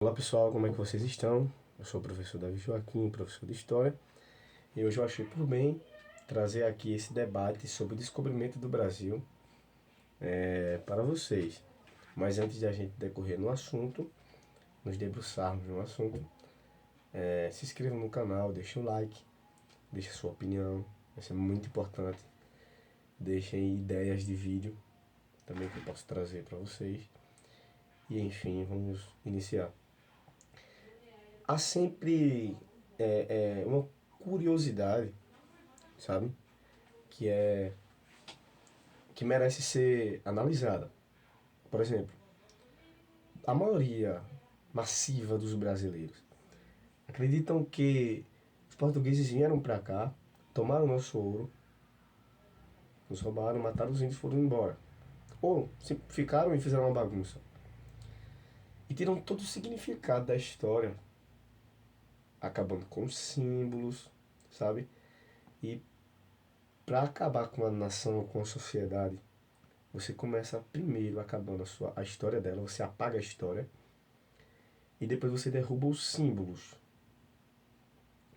Olá pessoal, como é que vocês estão? Eu sou o professor Davi Joaquim, professor de História, e hoje eu achei por bem trazer aqui esse debate sobre o descobrimento do Brasil para vocês. Mas antes de a gente decorrer no assunto, nos debruçarmos no assunto, se inscrevam no canal, deixem um like, deixem sua opinião, isso é muito importante. Deixem ideias de vídeo também que eu posso trazer para vocês. E enfim, vamos iniciar. Há sempre uma curiosidade, sabe? Que é que merece ser analisada. Por exemplo, a maioria massiva dos brasileiros acreditam que os portugueses vieram para cá, tomaram nosso ouro, nos roubaram, mataram os índios e foram embora. Ou ficaram e fizeram uma bagunça. E tiram todo o significado da história, acabando com os símbolos, sabe? E para acabar com a nação, com a sociedade, você começa primeiro acabando a história dela, você apaga a história e depois você derruba os símbolos.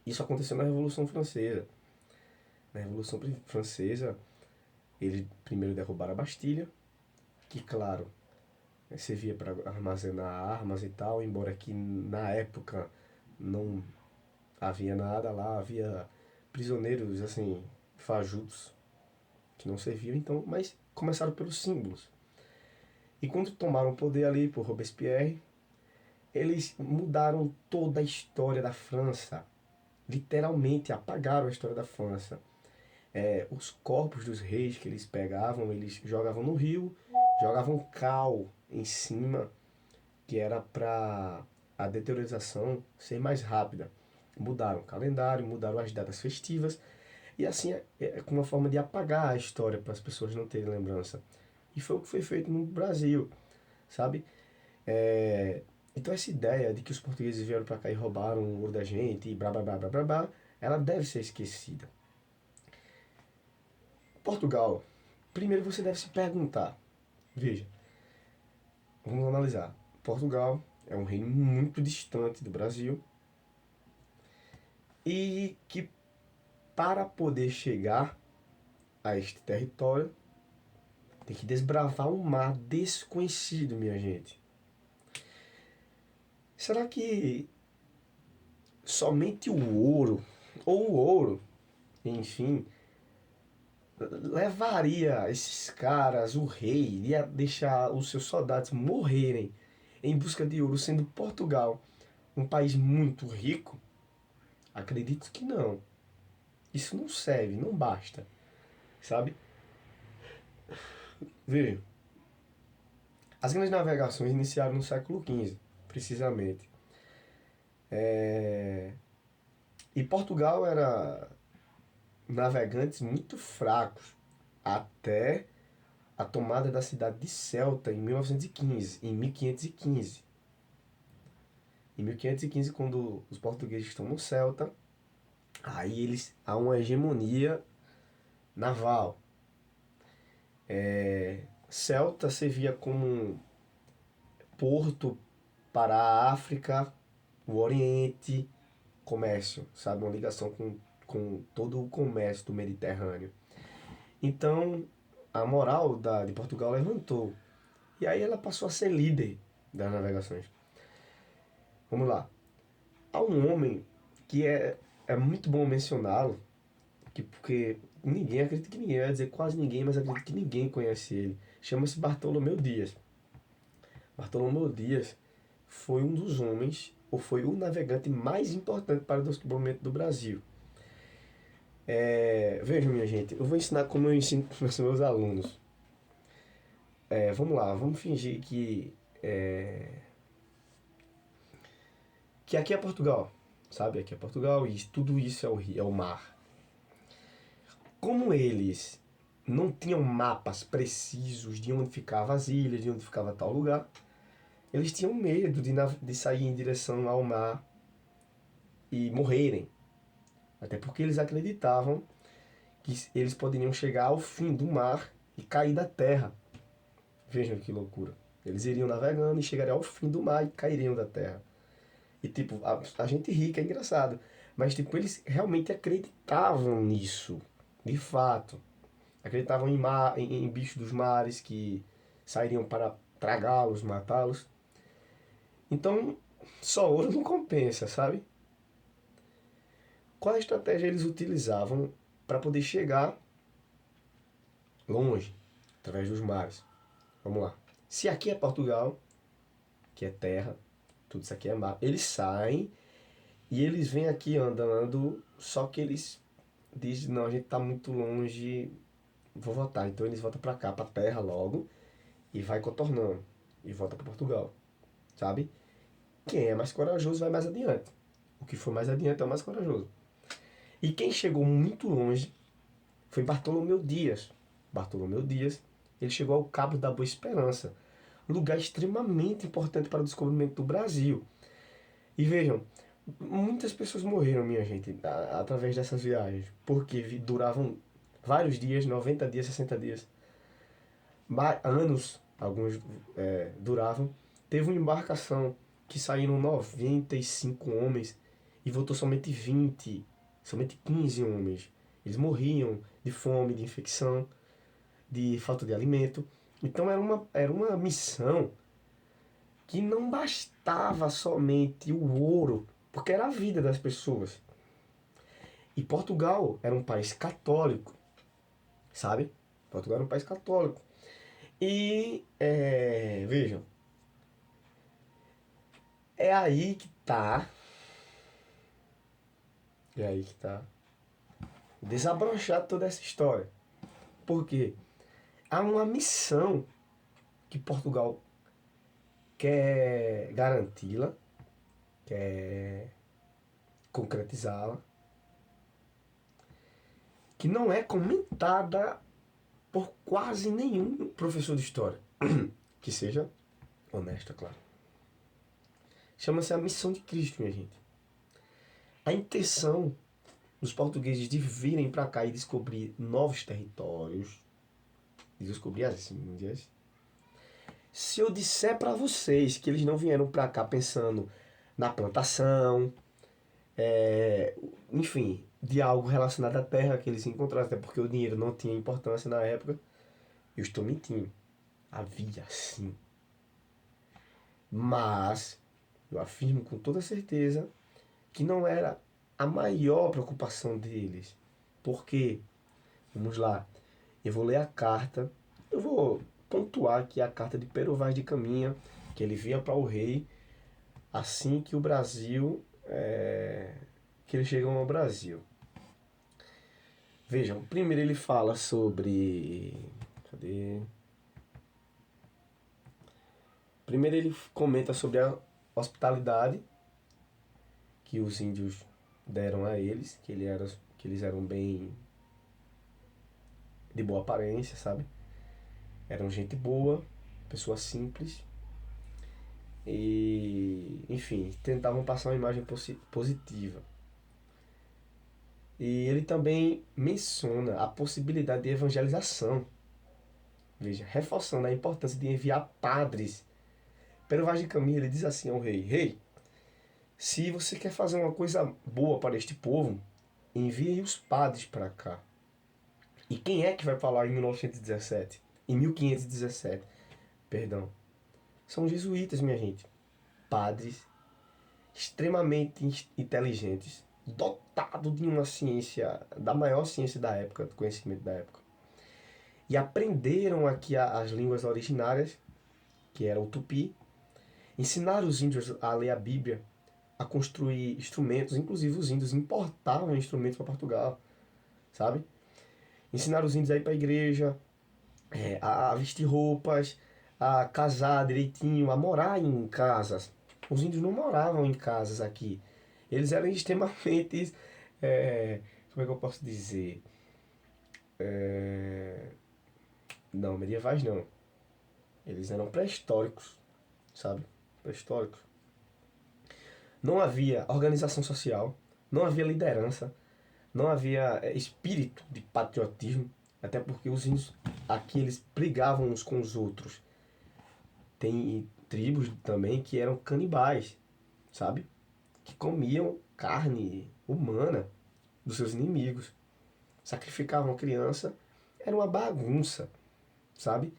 Isso aconteceu na Revolução Francesa. Na Revolução Francesa, eles primeiro derrubaram a Bastilha, que, claro, servia para armazenar armas e tal, embora que na época não havia nada lá, havia prisioneiros, assim, fajutos, que não serviam, então, mas começaram pelos símbolos. E quando tomaram o poder ali por Robespierre, eles mudaram toda a história da França. Literalmente apagaram a história da França. Os corpos dos reis que eles pegavam, eles jogavam no rio, jogavam cal em cima, que era para a deteriorização ser mais rápida. Mudaram o calendário, mudaram as datas festivas, e assim com uma forma de apagar a história para as pessoas não terem lembrança. E foi o que foi feito no Brasil, sabe? Então essa ideia de que os portugueses vieram para cá e roubaram o ouro da gente e blá blá blá blá blá blá, ela deve ser esquecida. Portugal, primeiro você deve se perguntar, veja, vamos analisar. Portugal é um reino muito distante do Brasil e que para poder chegar a este território tem que desbravar um mar desconhecido, minha gente. Será que somente o ouro, ou o ouro, enfim, levaria esses caras, o rei, ia deixar os seus soldados morrerem em busca de ouro, sendo Portugal um país muito rico? Acredito que não. Isso não serve, não basta, sabe? Veja, as grandes navegações iniciaram no século XV, precisamente. E Portugal era navegantes muito fracos, até a tomada da cidade de Ceuta em 1915, em 1515. Em 1515, quando os portugueses estão no Celta, aí eles há uma hegemonia naval. Celta servia como porto para a África, o Oriente, comércio, sabe? Uma ligação com todo o comércio do Mediterrâneo. Então, a moral de Portugal levantou. E aí ela passou a ser líder das navegações. Vamos lá. Há um homem que é muito bom mencioná-lo, porque ninguém, acredita que ninguém, eu ia dizer quase ninguém, mas acredito que ninguém conhece ele. Chama-se Bartolomeu Dias. Bartolomeu Dias foi um dos homens, ou foi o navegante mais importante para o descobrimento do Brasil. Vejam, minha gente, eu vou ensinar como eu ensino para os meus alunos. Vamos lá, vamos fingir que aqui é Portugal, sabe? Aqui é Portugal e tudo isso é o rio, é o mar. Como eles não tinham mapas precisos de onde ficavam as ilhas, de onde ficava tal lugar, eles tinham medo de sair em direção ao mar e morrerem. Até porque eles acreditavam que eles poderiam chegar ao fim do mar e cair da terra. Vejam que loucura. Eles iriam navegando e chegariam ao fim do mar e cairiam da terra. E, tipo, a gente ri, que é engraçado. Mas, tipo, eles realmente acreditavam nisso. De fato. Acreditavam em bichos dos mares que sairiam para tragá-los, matá-los. Então, só ouro não compensa, sabe? Qual a estratégia eles utilizavam para poder chegar longe, através dos mares? Vamos lá. Se aqui é Portugal, que é terra, tudo isso aqui é mar, eles saem e eles vêm aqui andando, só que eles dizem, não, a gente tá muito longe, vou voltar. Então eles voltam para cá, para terra logo, e vai contornando, e volta para Portugal, sabe? Quem é mais corajoso vai mais adiante. O que for mais adiante é o mais corajoso. E quem chegou muito longe foi Bartolomeu Dias. Bartolomeu Dias, ele chegou ao Cabo da Boa Esperança, lugar extremamente importante para o descobrimento do Brasil. E vejam, muitas pessoas morreram, minha gente, através dessas viagens, porque duravam vários dias, 90 dias, 60 dias, anos, alguns duravam. Teve uma embarcação que saíram 95 homens e voltou somente 15 homens. Eles morriam de fome, de infecção, de falta de alimento. Então era uma missão que não bastava somente o ouro, porque era a vida das pessoas. E Portugal era um país católico, sabe? Portugal era um país católico. E, vejam, é aí que tá, é aí que tá, desabrochar toda essa história. Porque há uma missão que Portugal quer garanti-la, quer concretizá-la, que não é comentada por quase nenhum professor de história, que seja honesto, é claro. Chama-se a missão de Cristo, minha gente. A intenção dos portugueses de virem para cá e descobrir novos territórios, de descobrir as Índias. Se eu disser para vocês que eles não vieram para cá pensando na plantação, enfim, de algo relacionado à terra que eles encontraram, até porque o dinheiro não tinha importância na época, eu estou mentindo. Havia sim. Mas eu afirmo com toda certeza que não era a maior preocupação deles. Porque, vamos lá, eu vou ler a carta, eu vou pontuar aqui a carta de Pero Vaz de Caminha, que ele via para o rei assim que o Brasil, que eles chegam ao Brasil. Vejam, primeiro ele fala sobre... Cadê? Primeiro ele comenta sobre a hospitalidade que os índios deram a eles, que eles eram bem de boa aparência, sabe? Eram gente boa, pessoas simples e, enfim, tentavam passar uma imagem positiva. E ele também menciona a possibilidade de evangelização, veja, reforçando a importância de enviar padres. Pero Vaz de Caminha ele diz assim ao rei: Rei, se você quer fazer uma coisa boa para este povo, envie os padres para cá. E quem é que vai falar em 1917? Em 1517, perdão. São jesuítas, minha gente. Padres extremamente inteligentes, dotados de uma ciência, da maior ciência da época, do conhecimento da época. E aprenderam aqui as línguas originárias, que era o tupi, ensinaram os índios a ler a Bíblia, a construir instrumentos, inclusive os índios importavam instrumentos para Portugal, sabe? Ensinaram os índios a ir para a igreja, a vestir roupas, a casar direitinho, a morar em casas. Os índios não moravam em casas aqui. Eles eram extremamente, como é que eu posso dizer? Não, medievais não. Eles eram pré-históricos, sabe? Pré-históricos. Não havia organização social, não havia liderança, não havia espírito de patriotismo, até porque os índios aqui eles brigavam uns com os outros. Tem tribos também que eram canibais, sabe? que comiam carne humana dos seus inimigos. Sacrificavam a criança, era uma bagunça, sabe?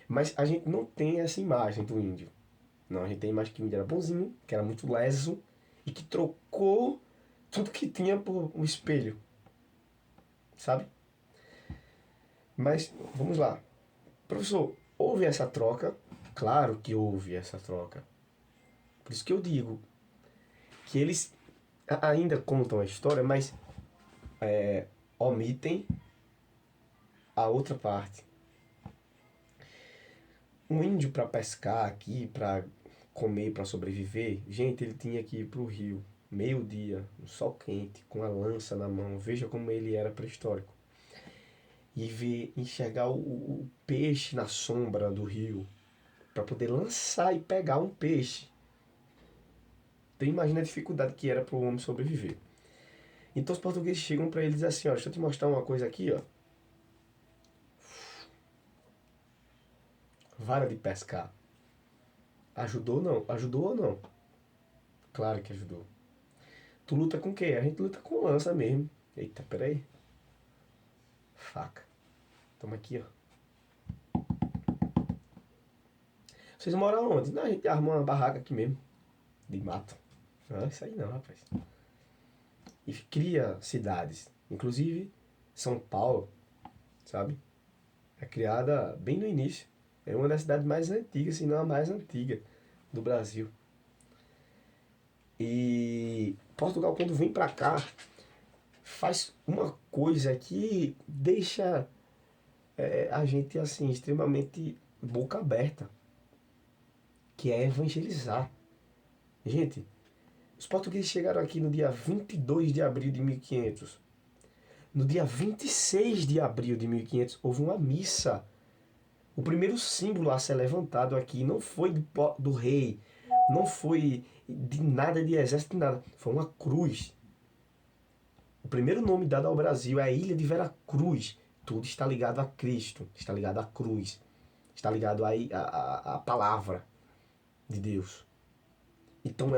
Mas a gente não tem essa imagem do índio. Não, a gente tem a imagem que o índio era bonzinho, que era muito leso e que trocou tudo que tinha por um espelho, sabe? Mas, vamos lá. Professor, houve essa troca? Claro que houve essa troca. Por isso que eu digo que eles ainda contam a história, mas omitem a outra parte. Um índio para pescar aqui, para comer, para sobreviver, gente, ele tinha que ir para o rio, meio-dia, no sol quente, com a lança na mão. Veja como ele era pré-histórico. E ver, enxergar o peixe na sombra do rio, para poder lançar e pegar um peixe. Então imagina a dificuldade que era para o homem sobreviver. Então os portugueses chegam para ele e dizem assim, ó, deixa eu te mostrar uma coisa aqui, ó. Vara de pescar. Ajudou não? Ajudou ou não? Claro que ajudou. Tu luta com o quê? A gente luta com lança mesmo. Eita, peraí. Faca. Toma aqui, ó. Vocês moram onde? Não, a gente arma uma barraca aqui mesmo. De mato. Não, isso aí não, rapaz. E cria cidades. Inclusive, São Paulo, sabe? É criada bem no início. É uma das cidades mais antigas, se não a mais antiga do Brasil. E Portugal, quando vem pra cá, faz uma coisa que deixa a gente assim extremamente boca aberta, que é evangelizar. Gente, os portugueses chegaram aqui no dia 22 de abril de 1500. No dia 26 de abril de 1500 houve uma missa. O primeiro símbolo a ser levantado aqui não foi do rei, não foi de nada de exército, de nada. Foi uma cruz. O primeiro nome dado ao Brasil é a Ilha de Vera Cruz. Tudo está ligado a Cristo, está ligado à cruz, está ligado à palavra de Deus. Então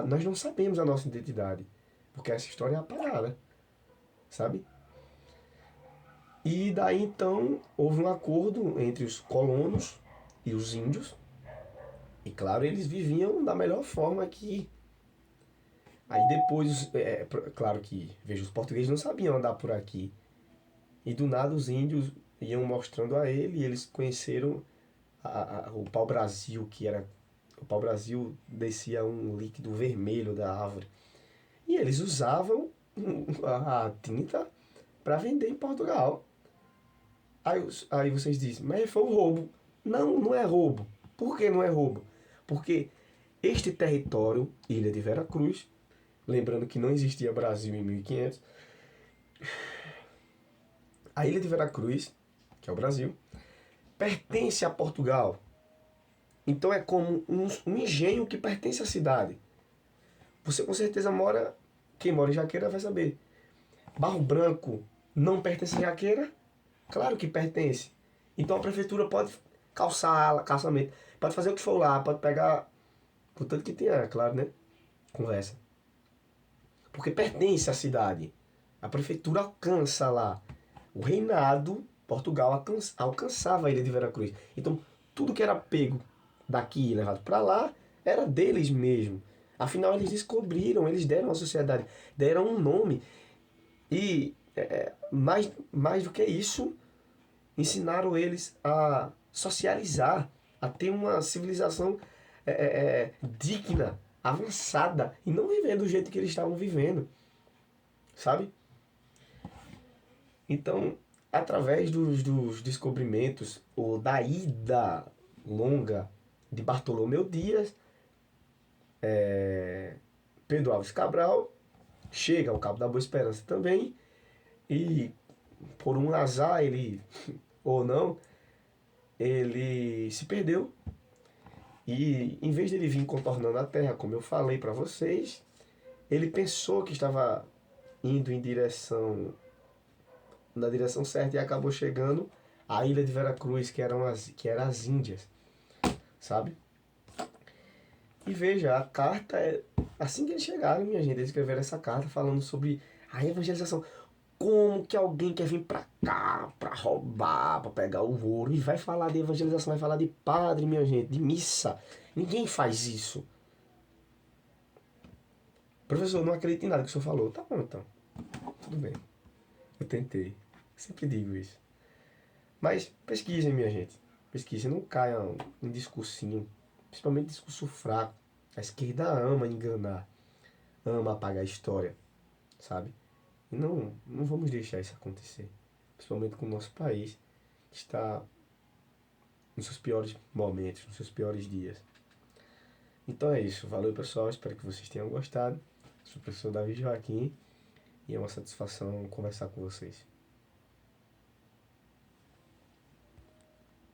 nós não sabemos a nossa identidade, porque essa história é apagada, sabe? E daí então houve um acordo entre os colonos e os índios. E claro, eles viviam da melhor forma aqui. Aí depois, claro que, veja, os portugueses não sabiam andar por aqui. E do nada os índios iam mostrando a ele, e eles conheceram o pau-brasil, que era... O pau-brasil descia um líquido vermelho da árvore. E eles usavam a tinta para vender em Portugal. Aí vocês dizem, mas foi um roubo. Não, não é roubo. Por que não é roubo? Porque este território, Ilha de Vera Cruz, lembrando que não existia Brasil em 1500, a Ilha de Vera Cruz, que é o Brasil, pertence a Portugal. Então é como um engenho que pertence à cidade. Você com certeza mora... Quem mora em Jaqueira vai saber. Barro Branco não pertence a Jaqueira? Claro que pertence. Então a prefeitura pode calçamento, pode fazer o que for lá, pode pegar... Portanto que tenha, claro, né? Conversa. Porque pertence à cidade. A prefeitura alcança lá. O reinado, Portugal alcançava a Ilha de Vera Cruz. Então tudo que era pego daqui e levado para lá era deles mesmo. Afinal eles descobriram, eles deram à sociedade, deram um nome. E mais do que isso, ensinaram eles a socializar, a ter uma civilização digna, avançada, e não viver do jeito que eles estavam vivendo, sabe? Então, através dos descobrimentos, ou da ida longa de Bartolomeu Dias, Pedro Álvares Cabral chega ao Cabo da Boa Esperança também, e por um azar, ele ou não, ele se perdeu. E em vez de ele vir contornando a terra, como eu falei para vocês, ele pensou que estava indo na direção certa, e acabou chegando à Ilha de Vera Cruz, que eram as Índias, sabe? E veja, a carta Assim que eles chegaram, minha gente, eles escreveram essa carta falando sobre a evangelização. Como que alguém quer vir pra cá pra roubar, pra pegar o ouro e vai falar de evangelização, vai falar de padre, minha gente, de missa? Ninguém faz isso. Professor, não acredito em nada que o senhor falou. Tá bom, então. Tudo bem. Eu tentei. Sempre digo isso. Mas pesquisem, minha gente. Pesquisem, não caiam em discursinho. Principalmente discurso fraco. A esquerda ama enganar, ama apagar a história, sabe? E não vamos deixar isso acontecer. Principalmente com o nosso país, que está nos seus piores momentos, nos seus piores dias. Então é isso. Valeu, pessoal. Espero que vocês tenham gostado. Sou o professor Davi Joaquim e é uma satisfação conversar com vocês.